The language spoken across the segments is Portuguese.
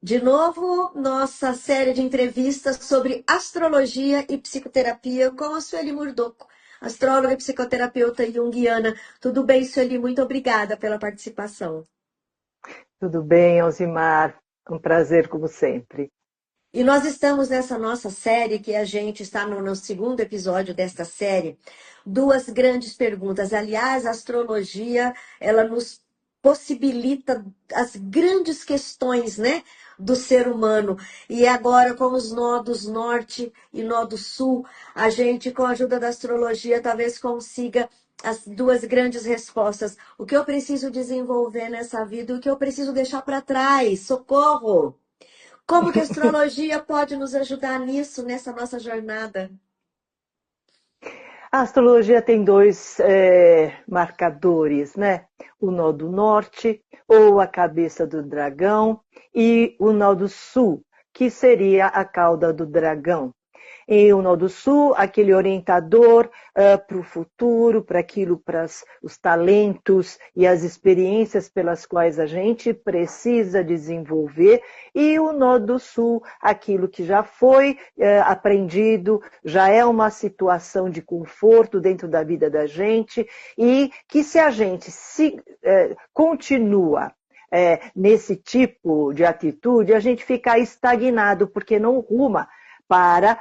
De novo, nossa série de entrevistas sobre astrologia e psicoterapia com a Sueli Murdoco, astróloga e psicoterapeuta junguiana. Tudo bem, Sueli? Muito obrigada pela participação. Tudo bem, Alzimar? Um prazer, como sempre. E nós estamos nessa nossa série, que a gente está no segundo episódio desta série, duas grandes perguntas. Aliás, a astrologia, ela nos possibilita as grandes questões, né, do ser humano. E agora, com os nodos norte e nodo sul, a gente, com a ajuda da astrologia, talvez consiga as duas grandes respostas. O que eu preciso desenvolver nessa vida e o que eu preciso deixar para trás? Socorro! Como que a astrologia pode nos ajudar nisso, nessa nossa jornada? A astrologia tem dois marcadores, né? O nó do norte, ou a cabeça do dragão, e o nó do sul, que seria a cauda do dragão. E o Nó do Sul, aquele orientador para o futuro, para aquilo, para os talentos e as experiências pelas quais a gente precisa desenvolver. E o Nó do Sul, aquilo que já foi aprendido, já é uma situação de conforto dentro da vida da gente e que se a gente continua nesse tipo de atitude, a gente fica estagnado, porque não ruma para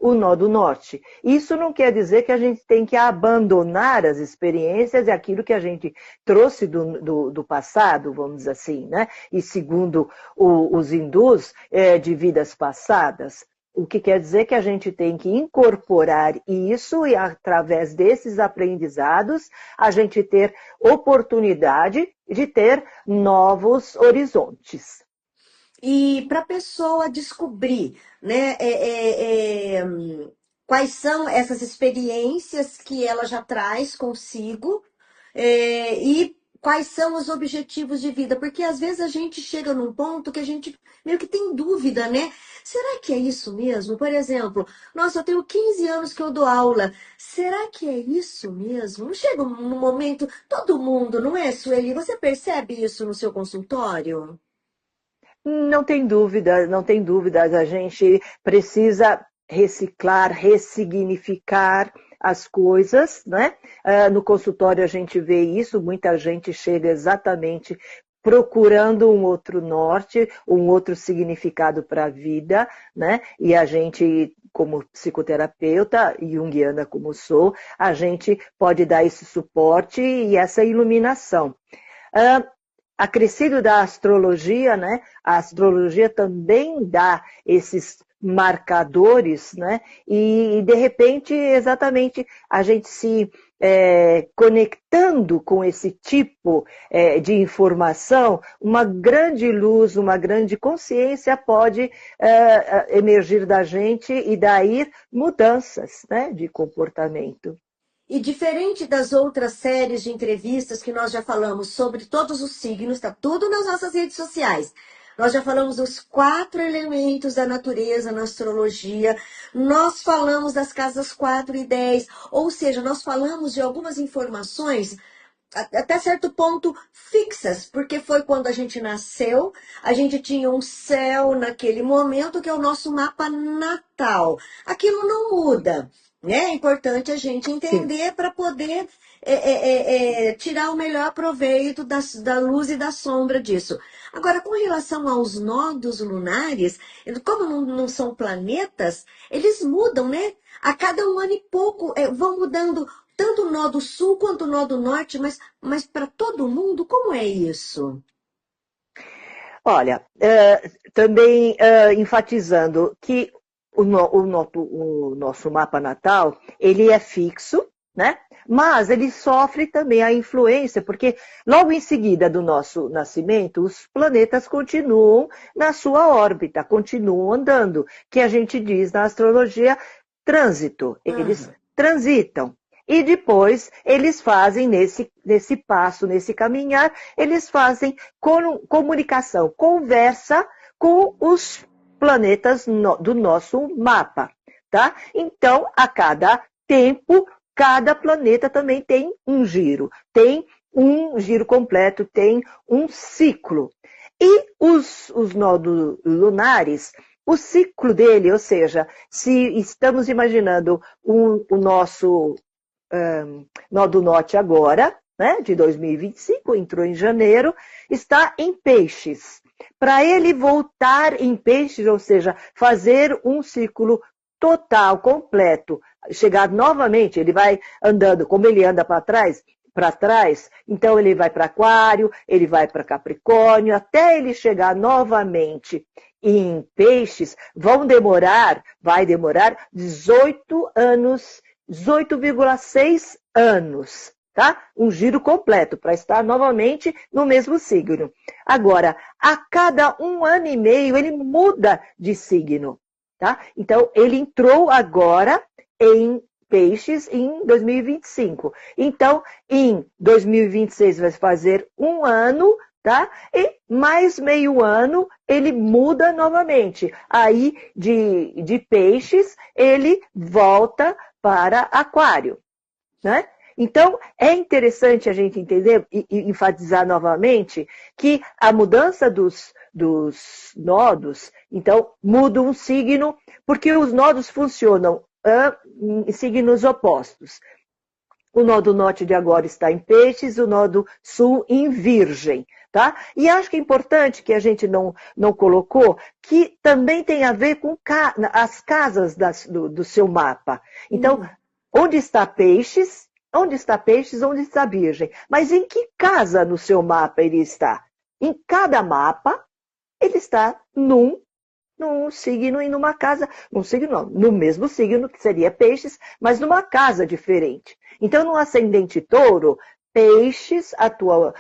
o nó do norte. Isso não quer dizer que a gente tem que abandonar as experiências e aquilo que a gente trouxe do passado, vamos dizer assim, né? E segundo os hindus, de vidas passadas. O que quer dizer que a gente tem que incorporar isso e, através desses aprendizados, a gente ter oportunidade de ter novos horizontes. E para a pessoa descobrir, né, quais são essas experiências que ela já traz consigo, e quais são os objetivos de vida, porque às vezes a gente chega num ponto que a gente meio que tem dúvida, né? Será que é isso mesmo? Por exemplo, nossa, eu tenho 15 anos que eu dou aula. Será que é isso mesmo? Não chega um momento, todo mundo, não é, Sueli? Você percebe isso no seu consultório? Não tem dúvida, não tem dúvidas. A gente precisa reciclar, ressignificar as coisas, né? No consultório a gente vê isso, muita gente chega exatamente procurando um outro norte, um outro significado para a vida, né? E a gente, como psicoterapeuta, junguiana como sou, a gente pode dar esse suporte e essa iluminação. Acrescido da astrologia, né? A astrologia também dá esses marcadores, né? E de repente, exatamente, a gente se conectando com esse tipo de informação, uma grande luz, uma grande consciência pode emergir da gente e daí mudanças, né, de comportamento. E diferente das outras séries de entrevistas que nós já falamos sobre todos os signos, está tudo nas nossas redes sociais. Nós já falamos dos 4 elementos da natureza na astrologia, nós falamos das casas 4 e 10, ou seja, nós falamos de algumas informações até certo ponto fixas, porque foi quando a gente nasceu, a gente tinha um céu naquele momento que é o nosso mapa natal. Aquilo não muda, né? É importante a gente Sim. entender para poder tirar o melhor proveito da luz e da sombra disso. Agora, com relação aos nodos lunares, como não são planetas, eles mudam, né? A cada um ano e pouco vão mudando tanto o nó do sul quanto o nó do norte, mas para todo mundo, como é isso? Olha, também enfatizando que o nosso mapa natal, ele é fixo, né? Mas ele sofre também a influência, porque logo em seguida do nosso nascimento, os planetas continuam na sua órbita, continuam andando, que a gente diz na astrologia trânsito, eles Aham. transitam. E depois eles fazem nesse passo, nesse caminhar, eles fazem comunicação, conversa com os planetas do nosso mapa, tá? Então, a cada tempo, cada planeta também tem um giro completo, tem um ciclo. E Os nódulos lunares, o ciclo dele, ou seja, se estamos imaginando o nosso nó do norte agora, né, de 2025, entrou em janeiro, está em peixes. Para ele voltar em peixes, ou seja, fazer um ciclo total, completo, chegar novamente, ele vai andando, como ele anda para trás, então ele vai para Aquário, ele vai para Capricórnio, até ele chegar novamente em peixes, vai demorar 18 anos, 18,6 anos, tá? Um giro completo para estar novamente no mesmo signo. Agora, a cada 1 ano e meio ele muda de signo, tá? Então, ele entrou agora em peixes em 2025. Então, em 2026 vai fazer 1 ano, tá? E mais meio ano ele muda novamente. Aí, de peixes, ele volta para Aquário, né? Então, é interessante a gente entender e enfatizar novamente que a mudança dos nodos, então, muda um signo, porque os nodos funcionam em signos opostos. O nó do norte de agora está em peixes, o nó do sul em virgem, tá? E acho que é importante que a gente não colocou, que também tem a ver com as casas do seu mapa. Então, onde está peixes? Onde está peixes? Onde está virgem? Mas em que casa no seu mapa ele está? Em cada mapa, ele está num signo e numa casa, num signo não, no mesmo signo que seria peixes, mas numa casa diferente. Então, no ascendente touro, peixes atua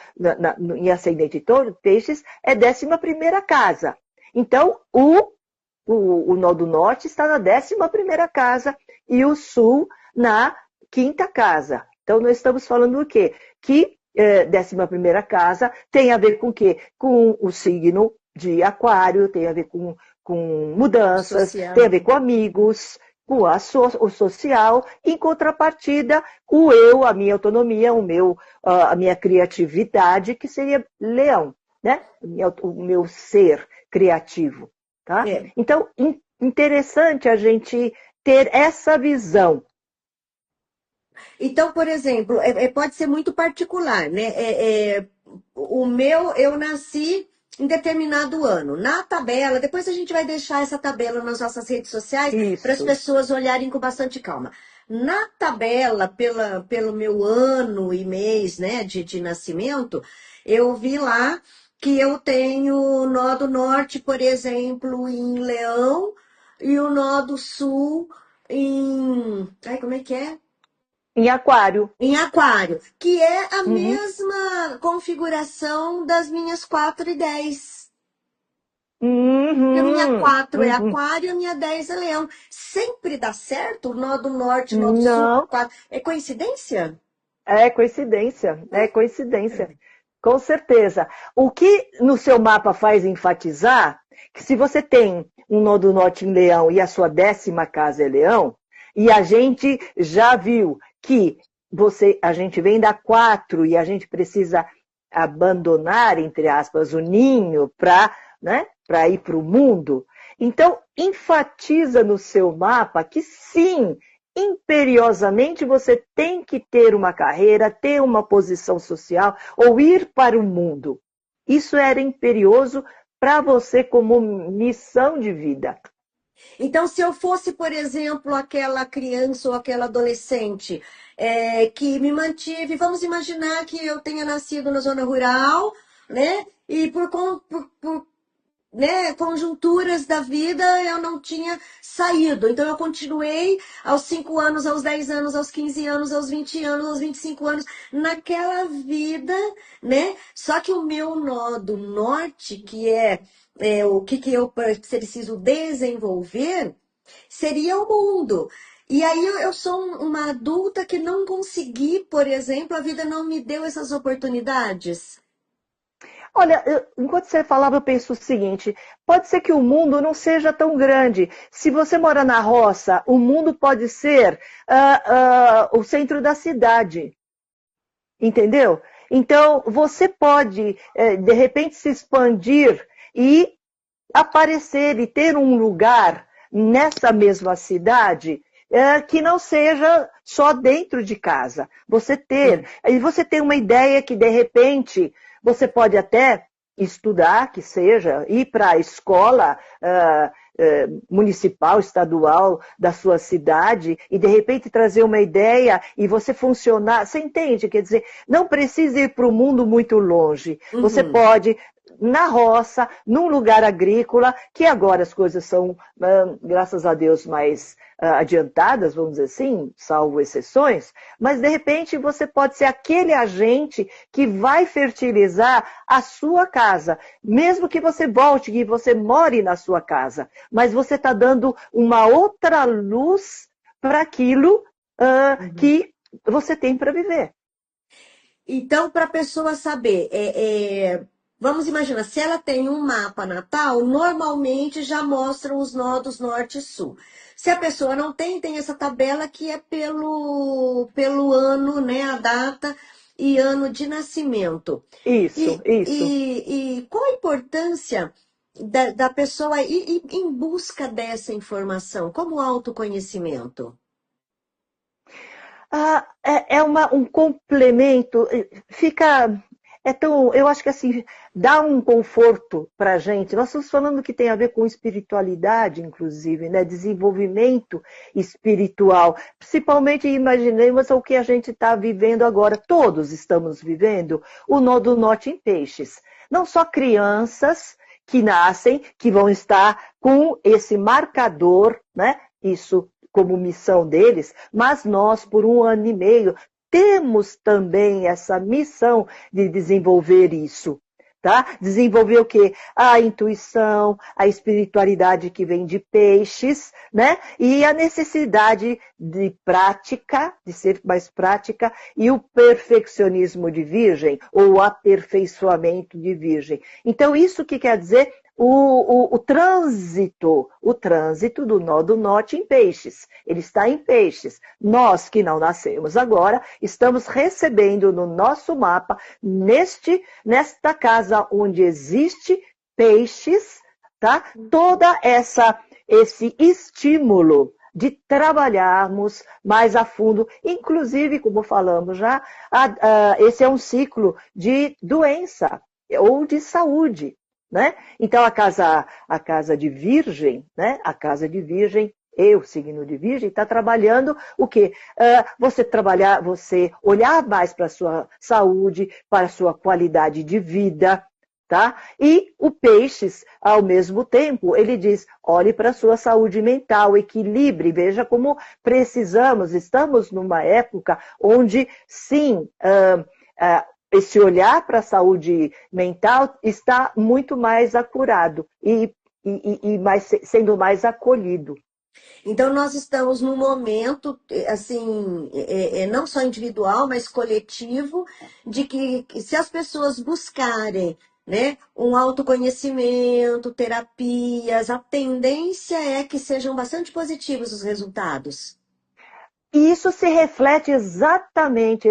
em ascendente touro, peixes é 11ª casa. Então, o nó do norte está na 11ª casa e o sul na 5ª casa. Então, nós estamos falando do quê? Que 11ª casa tem a ver com o quê? Com o signo de Aquário, tem a ver com mudanças, Social. tem a ver com amigos, com o social, em contrapartida, o eu, a minha autonomia, a minha criatividade, que seria Leão, né? O meu ser criativo, tá? Então, interessante a gente ter essa visão. Então, por exemplo, pode ser muito particular, né? Eu nasci em determinado ano. Na tabela, depois a gente vai deixar essa tabela nas nossas redes sociais para as pessoas olharem com bastante calma. Na tabela, pelo meu ano e mês, né, de nascimento, eu vi lá que eu tenho nó do norte, por exemplo, em Leão, e o nó do sul em... Ai, como é que é? Em Aquário. Em Aquário, que é a mesma configuração das minhas 4 e 10. A minha 4 é Aquário, a minha 10 é Leão. Sempre dá certo o nó do norte, o nó do sul? É coincidência? É coincidência, é coincidência. Com certeza. O que no seu mapa faz enfatizar que se você tem um nó do norte em Leão e a sua 10ª casa é Leão, e a gente já viu que a gente vem da 4 e a gente precisa abandonar, entre aspas, o ninho para ir para o mundo. Então, enfatiza no seu mapa que sim, imperiosamente você tem que ter uma carreira, ter uma posição social ou ir para o mundo. Isso era imperioso para você como missão de vida. Então, se eu fosse, por exemplo, aquela criança ou aquela adolescente que me mantive, vamos imaginar que eu tenha nascido na zona rural, né? E por conjunturas da vida eu não tinha saído. Então, eu continuei aos 5 anos, aos 10 anos, aos 15 anos, aos 20 anos, aos 25 anos, naquela vida, né? Só que o meu nó do norte, que o que eu preciso desenvolver, seria o mundo. E aí eu sou uma adulta que não consegui, por exemplo, a vida não me deu essas oportunidades. Olha, enquanto você falava, eu penso o seguinte, pode ser que o mundo não seja tão grande. Se você mora na roça, o mundo pode ser o centro da cidade. Entendeu? Então, você pode, de repente, se expandir e aparecer e ter um lugar nessa mesma cidade que não seja só dentro de casa. Você ter uma ideia que, de repente, você pode até estudar, que seja, ir para a escola municipal, estadual da sua cidade e, de repente, trazer uma ideia e você funcionar. Você entende? Quer dizer, não precisa ir para o mundo muito longe. Você pode na roça, num lugar agrícola, que agora as coisas são, graças a Deus, mais adiantadas, vamos dizer assim, salvo exceções, mas de repente você pode ser aquele agente que vai fertilizar a sua casa, mesmo que você volte, que você more na sua casa, mas você está dando uma outra luz para aquilo que você tem para viver. Então, para a pessoa saber, vamos imaginar, se ela tem um mapa natal, normalmente já mostram os nodos norte e sul. Se a pessoa não tem, tem essa tabela que é pelo ano, né, a data e ano de nascimento. Isso. E qual a importância da pessoa ir em busca dessa informação, como autoconhecimento? Um complemento, eu acho que assim, dá um conforto para a gente. Nós estamos falando que tem a ver com espiritualidade, inclusive, né? Desenvolvimento espiritual. Principalmente, imaginemos o que a gente está vivendo agora, todos estamos vivendo, o Nó do Norte em Peixes. Não só crianças que nascem, que vão estar com esse marcador, né? Isso como missão deles, mas nós, por 1 ano e meio, temos também essa missão de desenvolver isso, tá? Desenvolver o quê? A intuição, a espiritualidade que vem de peixes, né? E a necessidade de prática, de ser mais prática, e o perfeccionismo de virgem, ou o aperfeiçoamento de virgem. Então, isso que quer dizer o trânsito do Nó do Norte em Peixes. Ele está em Peixes. Nós que não nascemos agora, estamos recebendo no nosso mapa, nesta casa onde existe Peixes, tá? Toda esse estímulo de trabalharmos mais a fundo, inclusive, como falamos já, esse é um ciclo de doença ou de saúde. Né? Então, a casa de Virgem, né? A casa de Virgem, signo de Virgem, está trabalhando o quê? Você olhar mais para a sua saúde, para a sua qualidade de vida, tá? E o Peixes, ao mesmo tempo, ele diz, olhe para a sua saúde mental, equilibre, veja como estamos numa época onde, sim, esse olhar para a saúde mental está muito mais acurado e sendo mais acolhido. Então, nós estamos num momento, assim, não só individual, mas coletivo, de que se as pessoas buscarem, né, um autoconhecimento, terapias, a tendência é que sejam bastante positivos os resultados. E isso se reflete exatamente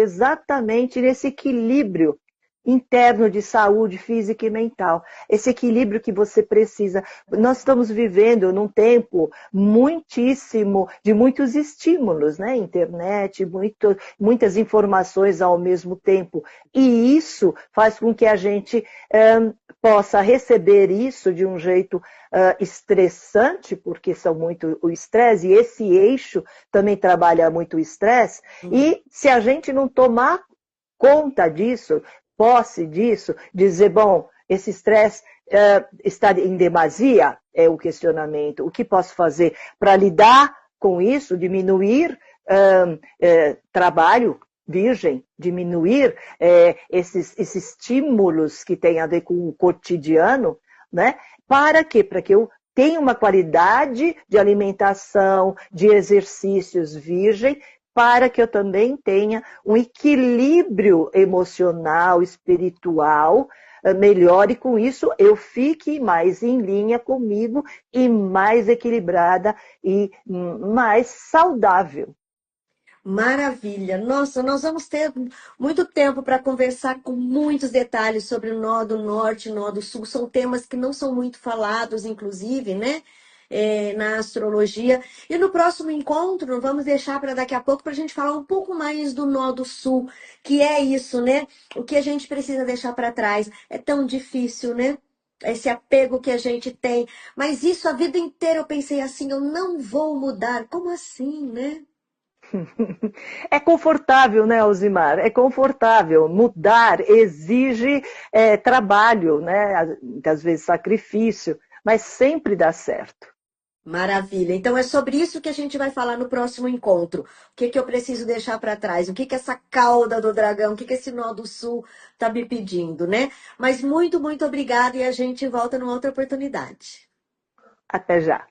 nesse equilíbrio interno de saúde física e mental. Esse equilíbrio que você precisa. Nós estamos vivendo num tempo de muitos estímulos, né? Internet, muitas informações ao mesmo tempo. E isso faz com que a gente possa receber isso de um jeito estressante, porque são muito o estresse, e esse eixo também trabalha muito o estresse, e se a gente não tomar conta disso, posse disso, dizer, bom, esse estresse está em demasia, é o questionamento. O que posso fazer para lidar com isso, diminuir trabalho virgem, diminuir esses estímulos que têm a ver com o cotidiano, né? Para quê? Para que eu tenha uma qualidade de alimentação, de exercícios virgem, para que eu também tenha um equilíbrio emocional, espiritual melhor, e com isso eu fique mais em linha comigo e mais equilibrada e mais saudável. Maravilha! Nossa, nós vamos ter muito tempo para conversar com muitos detalhes sobre o nó do norte e nó do sul. São temas que não são muito falados, inclusive, né? Na astrologia. E no próximo encontro, vamos deixar para daqui a pouco para a gente falar um pouco mais do nó do sul, que é isso, né? O que a gente precisa deixar para trás. É tão difícil, né? Esse apego que a gente tem. Mas isso a vida inteira eu pensei assim, eu não vou mudar. Como assim, né? É confortável, né, Alzimar? É confortável. Mudar exige trabalho, né? Às vezes sacrifício, mas sempre dá certo. Maravilha. Então é sobre isso que a gente vai falar no próximo encontro. O que que eu preciso deixar para trás? O que que essa cauda do dragão, o que que esse nó do sul está me pedindo, né? Mas muito, muito obrigada e a gente volta numa outra oportunidade. Até já.